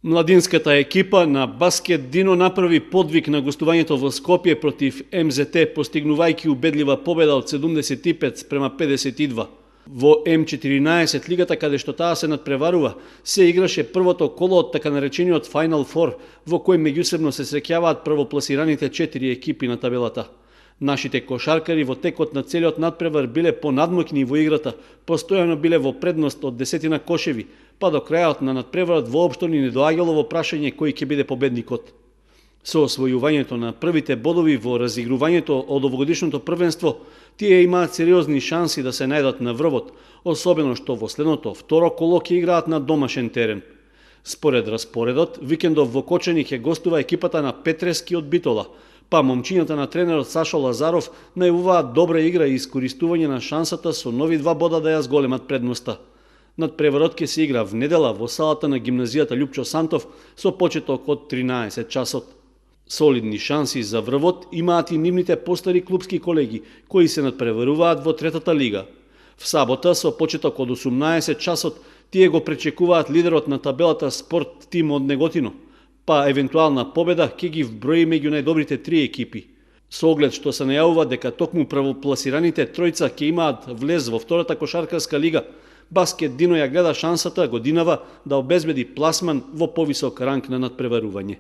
Младинската екипа на Баскет Дино направи подвиг на гостувањето во Скопје против МЗТ, постигнувајќи убедлива победа од 75-52. Во М14 лигата, каде што таа се надпреварува, се играше првото коло од така наречениот Final Four, во кој меѓусебно се среќаваат првопласираните 4 екипи на табелата. Нашите кошаркари во текот на целиот надпревар биле понадмокни во играта, постојано биле во предност од 10 кошеви, па до крајот на надпреварот воопшто ни не доаѓало во прашање кој ќе биде победникот. Со освојувањето на првите бодови во разигрувањето од овогодишното првенство, тие имаат сериозни шанси да се најдат на врвот, особено што во следното второ коло ќе играат на домашен терен. Според распоредот, викендов во Кочани ќе гостува екипата на Петрески од Битола, па момчињата на тренерот Сашо Лазаров најавуваат добра игра и искористување на шансата со нови 2 бода да ја зголемат предноста. Надпреварот ќе се игра в недела во салата на гимназијата Лјупчо Сантов со почеток од 13 часот. Солидни шанси за врвот имаат и нивните постари клупски колеги, кои се надпреваруваат во третата лига. В сабота со почеток од 18 часот тие го пречекуваат лидерот на табелата Спорт Тим од Неготино, па евентуална победа ќе ги вброи меѓу најдобрите 3 екипи. Со оглед што се најавува дека токму правопласираните тројца ќе имаат влез во втората кошаркарска лига, Баскет Дино ја гледа шансата годинава да обезбеди пласман во повисок ранг на надпреварување.